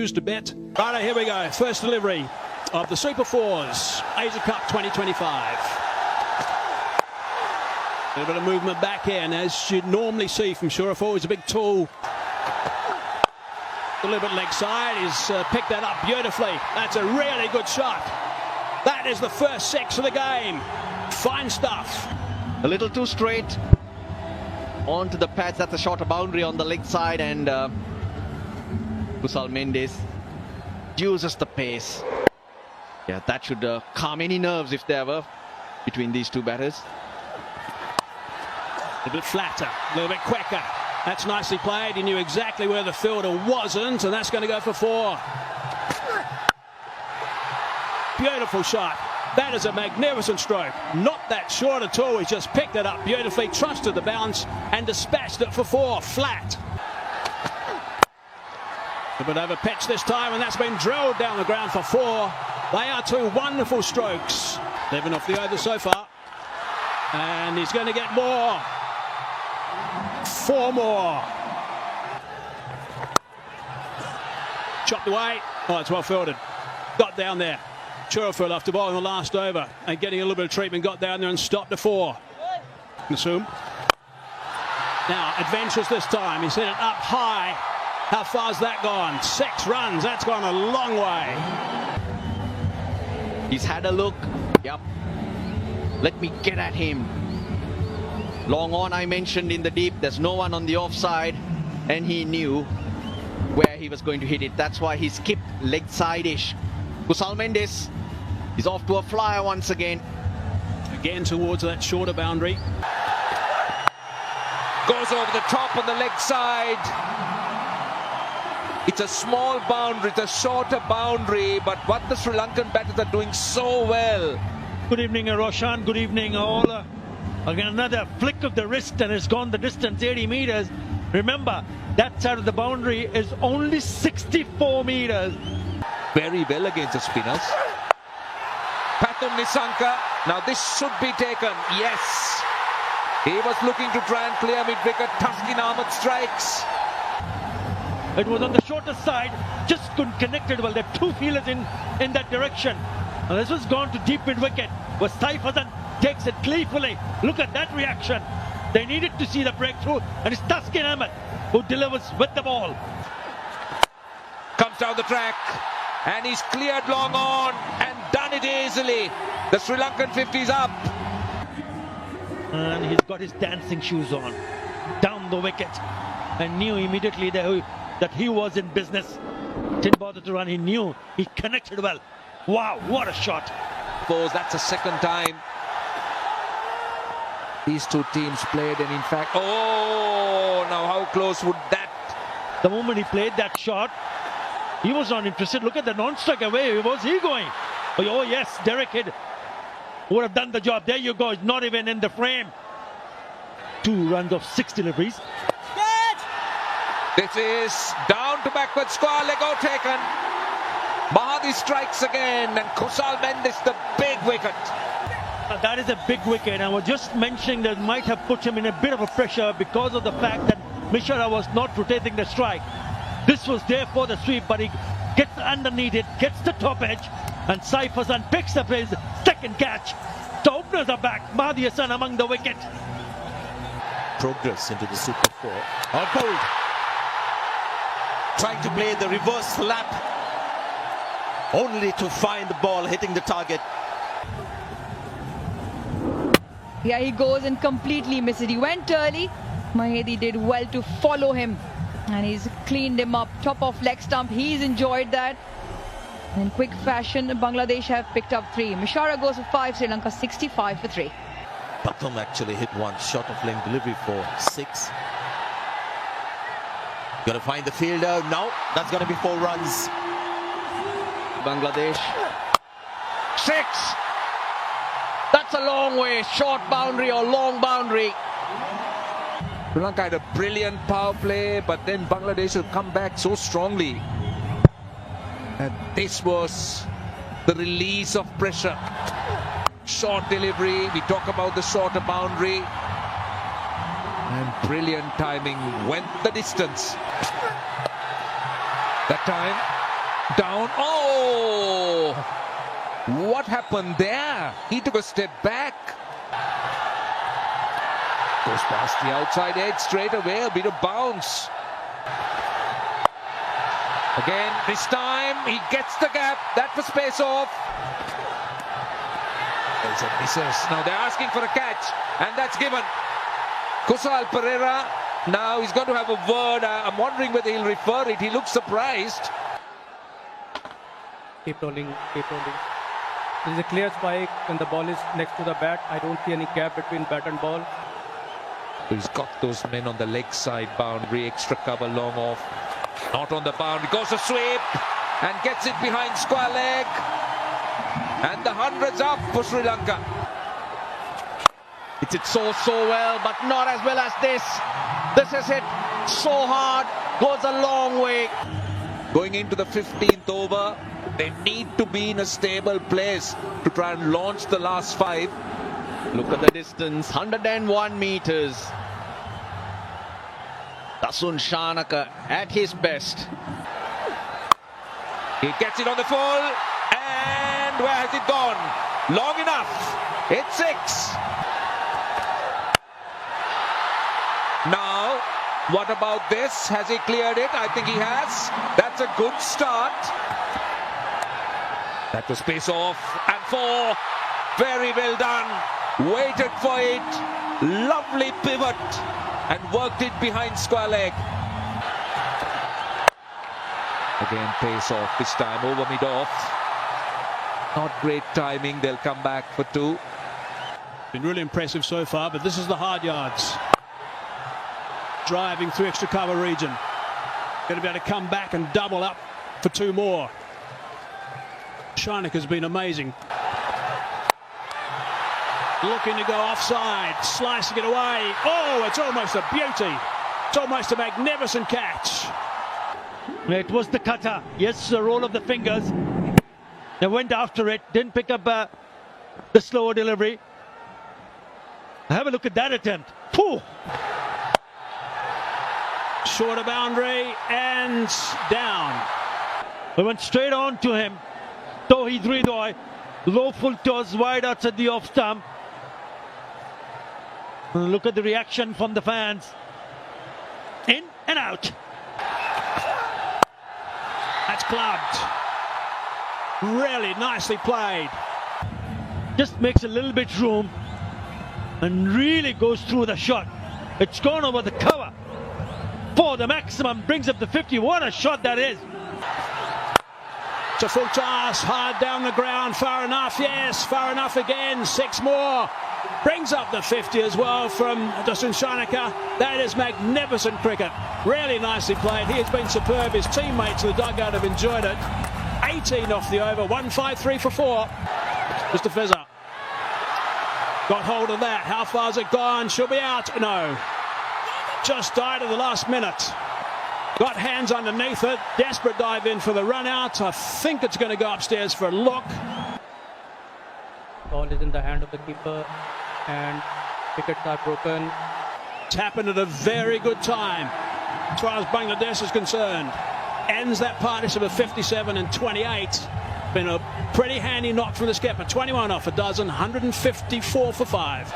used a bit. Right, here we go. First delivery of the Super Fours Asia Cup 2025. A little bit of movement back in, as you'd normally see from Suraford. He's a big tool. A little bit leg side. He's picked that up beautifully. That's a really good shot. That is the first 6 of the game. Fine stuff. A little too straight onto the pads. That's a shorter boundary on the leg side, and Kusal Mendes uses the pace. Yeah, that should calm any nerves if there were between these two batters. A bit flatter, a little bit quicker. That's nicely played. He knew exactly where the fielder wasn't, and that's going to go for 4. Beautiful shot. That is a magnificent stroke. Not that short at all. He just picked it up beautifully, trusted the bounce, and dispatched it for 4. Flat. A bit over pitch this time, and that's been drilled down the ground for 4. They are 2 wonderful strokes. 11 off the over so far. And he's going to get more. 4 more. Chopped away. Oh, it's well fielded. Got down there. Churafil after bowling the last over and getting a little bit of treatment, got down there and stopped the 4. Nasum. Now, adventurous this time. He's hit it up high. How far's that gone? 6 runs. That's gone a long way. He's had a look. Yep. Let me get at him. Long on, I mentioned in the deep. There's no one on the offside, and he knew where he was going to hit it. That's why he skipped leg side-ish. Kusal Mendes is off to a flyer once again. Again towards that shorter boundary. Goes over the top on the leg side. It's a small boundary, it's a shorter boundary, but what the Sri Lankan batters are doing so well. Good evening, Roshan. Good evening, all. Again, another flick of the wrist, and it's gone the distance, 80 meters. Remember, that side of the boundary is only 64 meters. Very well against the spinners. Pathum Nissanka. Now this should be taken. Yes. He was looking to try and clear mid-wicket. Taskin Ahmed strikes. It was on the shorter side, just couldn't connect it well. There are 2 fielders in that direction. And this was gone to deep mid-wicket, where Saif Hasan takes it playfully. Look at that reaction. They needed to see the breakthrough, and it's Taskin Ahmed who delivers with the ball. Comes down the track, and he's cleared long on and done it easily. The Sri Lankan 50's up. And he's got his dancing shoes on, down the wicket, and knew immediately that he was in business. Didn't bother to run, he knew, he connected well. Wow, what a shot. That's the second time these 2 teams played, and in fact, oh, now how close would that? The moment he played that shot, he was not interested. Look at the non-strike away. Where was he going? Oh yes, Derek Hidd would have done the job. There you go, it's not even in the frame. 2 runs of 6 deliveries. This is down to backward square, Lego taken. Mahadi strikes again, and Kusal Mendes the big wicket. That is a big wicket. I was just mentioning that might have put him in a bit of a pressure because of the fact that Mishra was not rotating the strike. This was there for the sweep, but he gets underneath it, gets the top edge, and Saif Hasan picks up his second catch. The openers are back. Mahdi Hassan among the wicket. Progress into the Super 4. Bowled. Trying to play the reverse lap, only to find the ball hitting the target. Yeah, he goes and completely misses. He went early. Mahedi did well to follow him, and he's cleaned him up. Top of leg stump. He's enjoyed that. In quick fashion, Bangladesh have picked up 3. Mishara goes for 5. Sri Lanka 65 for 3. Pathum actually hit 1 shot of length delivery for 6. Got to find the fielder. No, that's going to be 4 runs. Bangladesh. 6. That's a long way. Short boundary or long boundary. Sri Lanka had a brilliant power play, but then Bangladesh will come back so strongly. And this was the release of pressure. Short delivery. We talk about the shorter boundary. And brilliant timing. Went the distance. That time Down. Oh! What happened there? He took a step back. Goes past the outside edge straight away. A bit of bounce. Again, this time he gets the gap. That was space off. There's a misses. Now they're asking for a catch, and that's given. Kusal Pereira. Now he's going to have a word. I'm wondering whether he'll refer it. He looks surprised. Keep rolling, keep rolling. There is a clear spike when the ball is next to the bat. I don't see any gap between bat and ball. He's got those men on the leg side boundary, extra cover long off. Not on the boundary, goes a sweep and gets it behind square leg. And the 100's up for Sri Lanka. It's it so well, but not as well as this. This is hit so hard, goes a long way. Going into the 15th over, they need to be in a stable place to try and launch the last 5. Look at the distance, 101 meters. Dasun Shanaka at his best. He gets it on the full, and where has it gone? Long enough. It's 6. Now, what about this? Has he cleared it? I think he has. That's a good start. That was pace off, and 4. Very well done. Waited for it. Lovely pivot, and worked it behind square leg. Again, pace off, this time over mid-off. Not great timing, they'll come back for 2. Been really impressive so far, but this is the hard yards. Driving through extra cover region. Going to be able to come back and double up for 2 more. Shanak has been amazing. Looking to go offside, slicing it away. Oh, it's almost a beauty. It's almost a magnificent catch. It was the cutter. Yes, the roll of the fingers. They went after it, didn't pick up the slower delivery. Have a look at that attempt. Pooh! Shorter boundary and down. They went straight on to him. Tauhid Ridoy, low full toss wide outside the off stump. Look at the reaction from the fans. In and out. That's clubbed. Really nicely played. Just makes a little bit room and really goes through the shot. It's gone over the cover for the maximum, brings up the 50. What a shot that is. It's a full toss, hard down the ground, far enough, yes, far enough again, 6 more. Brings up the 50 as well from Dasun Shanaka. That is magnificent cricket. Really nicely played. He has been superb. His teammates in the dugout have enjoyed it. 18 off the over, 153 for 4. Mr. Fizzer got hold of that. How far's it gone? She'll be out. No. Just died at the last minute. Got hands underneath it. Desperate dive in for the run out. I think it's going to go upstairs for a look. Ball is in the hand of the keeper and wickets are broken. It's happened at a very good time as far as Bangladesh is concerned. Ends that partnership of 57 and 28. Been a pretty handy knock from the skipper. 21 off a dozen, 154 for 5.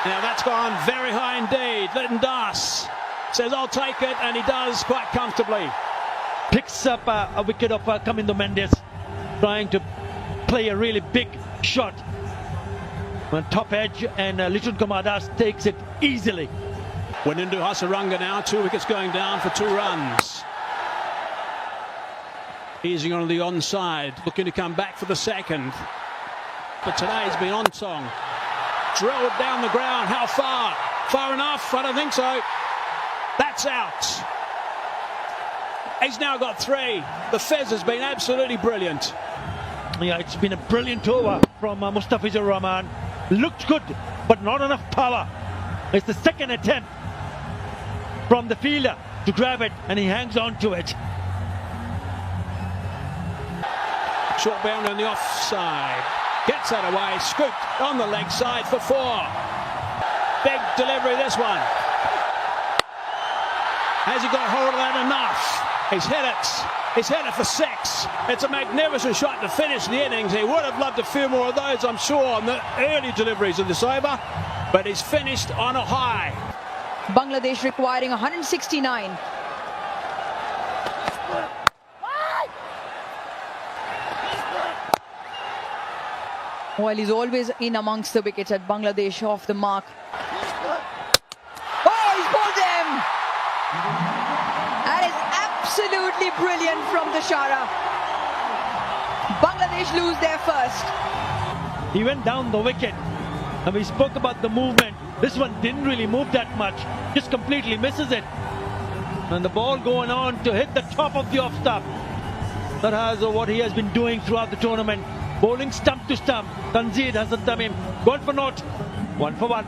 Now that's gone very high indeed. Lytton Das says, I'll take it, and he does quite comfortably. Picks up a wicket of Kamindo Mendes, trying to play a really big shot on top edge, and Lichun Kumar Das takes it easily. Wanindu Hasaranga now, 2 wickets going down for 2 runs. Easing on the onside, looking to come back for the second. But today's been on song. Drilled down the ground, how far? Far enough? I don't think so. That's out. He's now got 3. The Fez has been absolutely brilliant. Yeah, it's been a brilliant over from Mustafizur Rahman. Looked good, but not enough power. It's the second attempt from the fielder to grab it, and he hangs on to it. Short bound on the offside. Gets that away. Scooped on the leg side for 4. Big delivery, this one. Has he got hold of that enough? He's hit it. He's hit it for 6. It's a magnificent shot to finish the innings. He would have loved a few more of those, I'm sure, on the early deliveries of this over. But he's finished on a high. Bangladesh requiring 169. Well, he's always in amongst the wickets at Bangladesh, off the mark. Oh, he's bowled him! That is absolutely brilliant from Dashara. Bangladesh lose their first. He went down the wicket, and we spoke about the movement. This one didn't really move that much, just completely misses it. And the ball going on to hit the top of the off stump. That has what he has been doing throughout the tournament. Bowling stump to stump. Tanzir hasn't done him. Gone for naught. 1 for 1.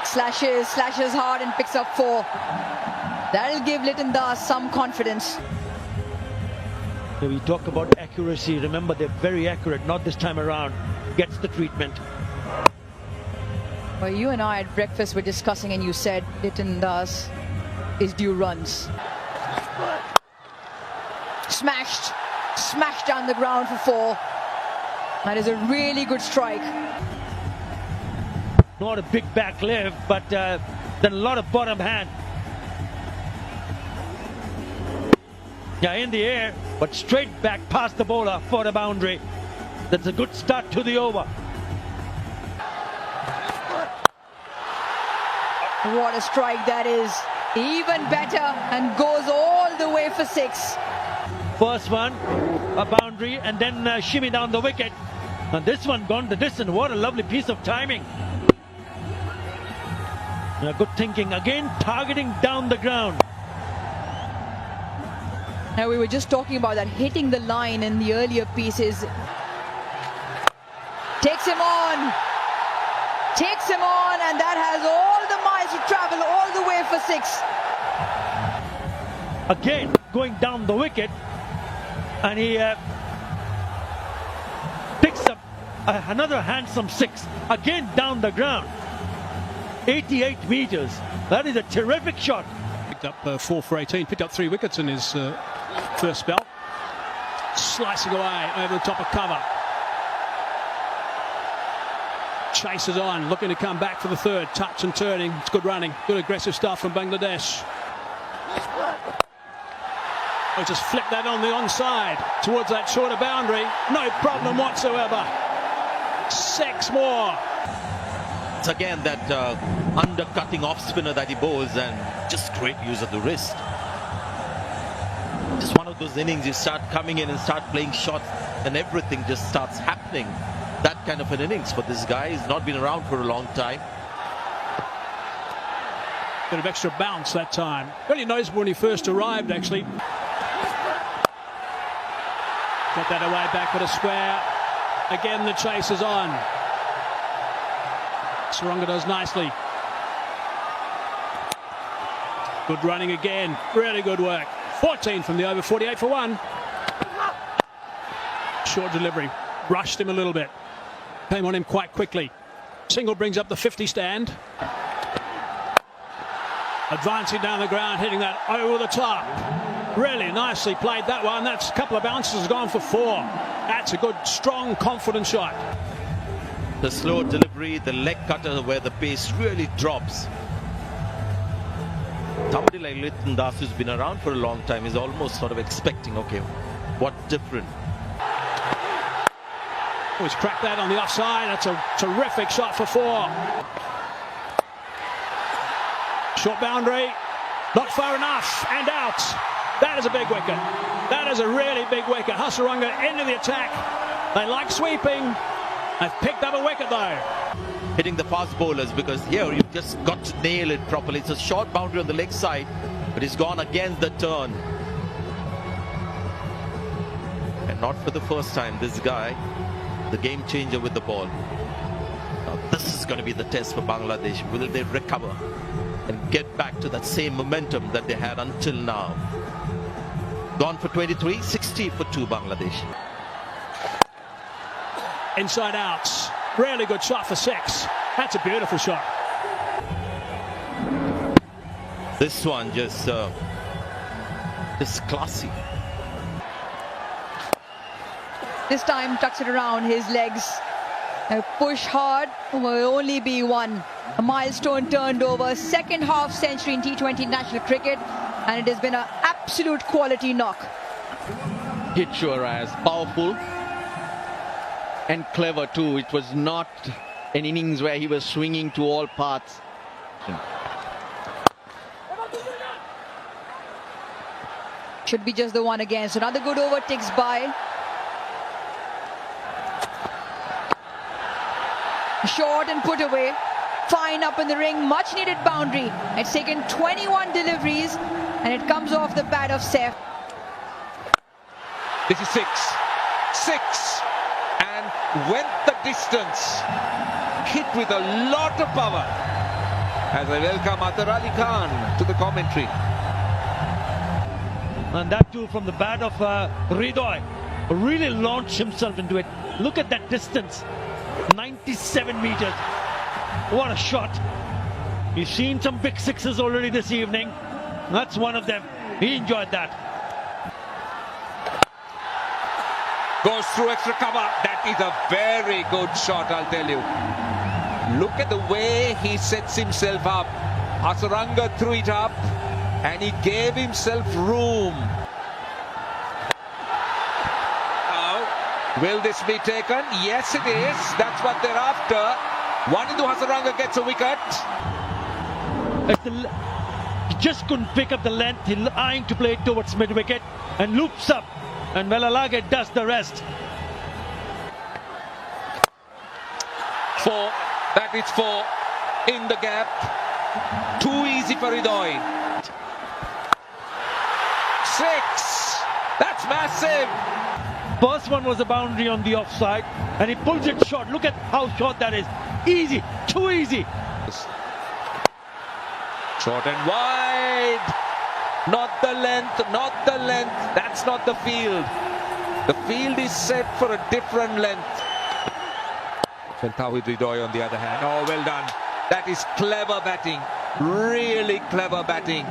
Slashes hard and picks up 4. That'll give Liton Das some confidence. So we talk about accuracy. Remember, they're very accurate. Not this time around. Gets the treatment. Well, you and I at breakfast were discussing, and you said Liton Das is due runs. Smashed down the ground for 4. That is a really good strike. Not a big back lift, but then a lot of bottom hand. Yeah, in the air, but straight back past the bowler for the boundary. That's a good start to the over. What a strike that is. Even better, and goes all the way for 6. First one, a boundary, and then shimmy down the wicket. And this one gone the distance. What a lovely piece of timing. Good thinking. Again, targeting down the ground. Now, we were just talking about that, hitting the line in the earlier pieces. Takes him on, and that has all the miles to travel all the way for 6. Again, going down the wicket, and he picks up another handsome 6, again down the ground. 88 meters. That is a terrific shot. Picked up 4 for 18, picked up 3 wickets in his first spell. Slicing away over the top of cover. Chases on, looking to come back for the 3rd. Touch and turning. It's good running, good aggressive stuff from Bangladesh. Oh, just flip that on the onside towards that shorter boundary. No problem whatsoever. 6 more. It's again that undercutting off spinner that he bowls, and just great use of the wrist. Just one of those innings you start coming in and start playing shots and everything just starts happening. That kind of an innings for this guy. He's not been around for a long time. Bit of extra bounce that time. Really noticeable when he first arrived, actually. Got that away back with a square. Again, the chase is on. Saranga does nicely. Good running again. Really good work. 14 from the over, 48 for 1. Short delivery. Rushed him a little bit. Came on him quite quickly. Single brings up the 50 stand. Advancing down the ground, hitting that over the top. Really nicely played that one. That's a couple of bounces, gone for 4. That's a good, strong, confident shot. The slow delivery, the leg cutter where the pace really drops. Somebody like Liton Das, who's been around for a long time, is almost sort of expecting, okay, what different? Oh, he's cracked that on the offside. That's a terrific shot for 4. Short boundary, not far enough, and out. That is a big wicket. That is a really big wicket. Hasaranga into the attack. They like sweeping. They've picked up a wicket though. Hitting the fast bowlers, because here you've just got to nail it properly. It's a short boundary on the leg side, but he's gone against the turn. And not for the first time, this guy, the game changer with the ball. Now this is going to be the test for Bangladesh. Will they recover and get back to that same momentum that they had until now? Gone for 23, 60 for 2 Bangladesh. Inside outs. Really good shot for 6. That's a beautiful shot. This one just It's classy. This time tucks it around his legs. A push hard will only be one. A milestone turned over. Second half century in T20 international cricket, and it has been an absolute quality knock. Hit sure as powerful and clever too. It was not an innings where he was swinging to all parts. Should be just the one again. So another good over ticks by. Short and put away. Fine up in the ring. Much needed boundary. It's taken 21 deliveries and it comes off the bat of Saif. This is six. And went the distance. Hit with a lot of power. As I welcome Atar Ali Khan to the commentary. And that too from the bat of Hridoy. Really launched himself into it. Look at that distance. 97 meters. What a shot. We've seen some big sixes already this evening. That's one of them. He enjoyed that. Goes through extra cover. That is a very good shot, I'll tell you. Look at the way he sets himself up. Hasaranga threw it up and he gave himself room. Will this be taken? Yes, it is. That's what they're after. One into Hasaranga gets a wicket. He just couldn't pick up the length. He's eyeing to play it towards mid-wicket and loops up. And Velalage does the rest. Four. That is four. In the gap. Too easy for Hridoy. Six. That's massive. First one was a boundary on the offside and he pulls it short. Look at how short that is. Easy, too easy. Short and wide. Not the length, not the length. That's not the field. The field is set for a different length. Tawhid Hridoy on the other hand. Oh, well done. That is clever batting. Really clever batting.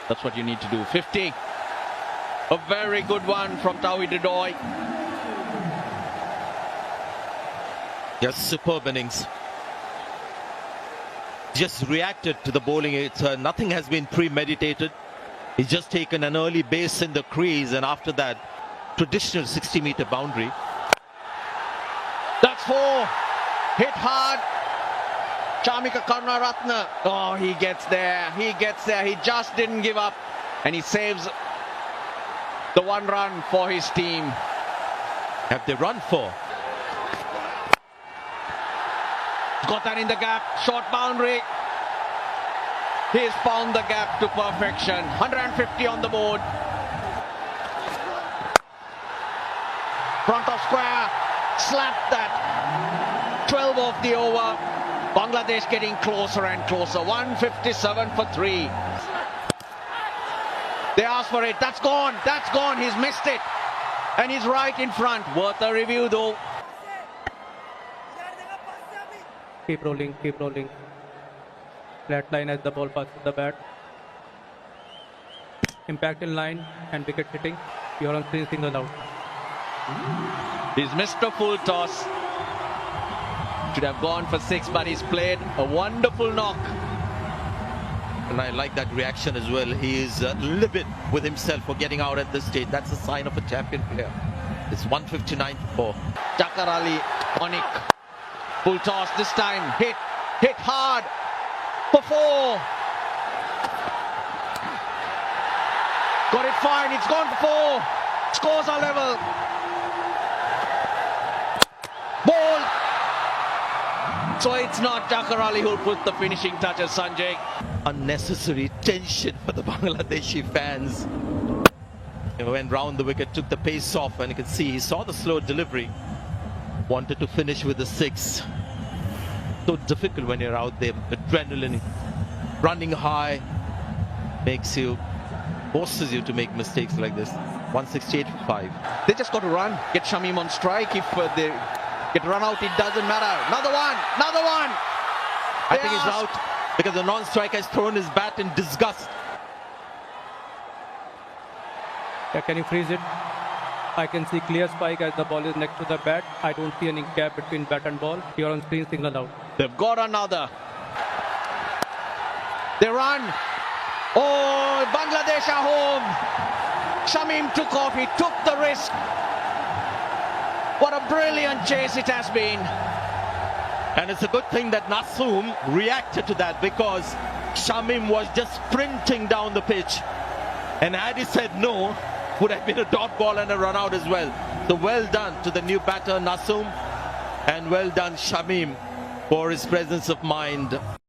That's what you need to do. 50. A very good one from Tawhid Hridoy. Yes, superb innings. Just reacted to the bowling. Nothing has been premeditated. He's just taken an early base in the crease, and after that, traditional 60-meter boundary. That's four. Hit hard. Chamika Karunaratne. Oh, he gets there. He gets there. He just didn't give up. And he saves the one run for his team. Have they run for? Got that in the gap. Short boundary. He's found the gap to perfection. 150 on the board. Front of square. Slapped that. 12 off the over. Bangladesh getting closer and closer. 157 for 3. They asked for it. That's gone. That's gone. He's missed it. And he's right in front. Worth a review though. Keep rolling, keep rolling. Flat line as the ball passes the bat. Impact in line and wicket hitting. You're on 3 single out. He's missed a full toss. Should have gone for 6, but he's played a wonderful knock. And I like that reaction as well. He is livid with himself for getting out at this stage. That's a sign of a champion player. It's 159 for 4. Jakar Ali, Onik. Full toss this time. Hit hard for 4. Got it fine. It's gone for 4. Scores are level. Ball. So it's not Jakar Ali who'll put the finishing touches, Sanjay. Unnecessary tension for the Bangladeshi fans. He went round the wicket, took the pace off, and you can see he saw the slow delivery. Wanted to finish with the 6. So difficult when you're out there. Adrenaline running high forces you to make mistakes like this. 168 for 5. They just got to run. Get Shamim on strike. If they get run out, it doesn't matter. Another one. I think he's out. because the non-striker has thrown his bat in disgust. Yeah, can you freeze it? I can see clear spike as the ball is next to the bat. I don't see any gap between bat and ball. Here on screen, signal out. They've got another. They run. Oh, Bangladesh are home. Shamim took off. He took the risk. What a brilliant chase it has been. And it's a good thing that Nasoom reacted to that, because Shamim was just sprinting down the pitch. And had he said no, would have been a dot ball and a run out as well. So well done to the new batter Nasoom, and well done Shamim for his presence of mind.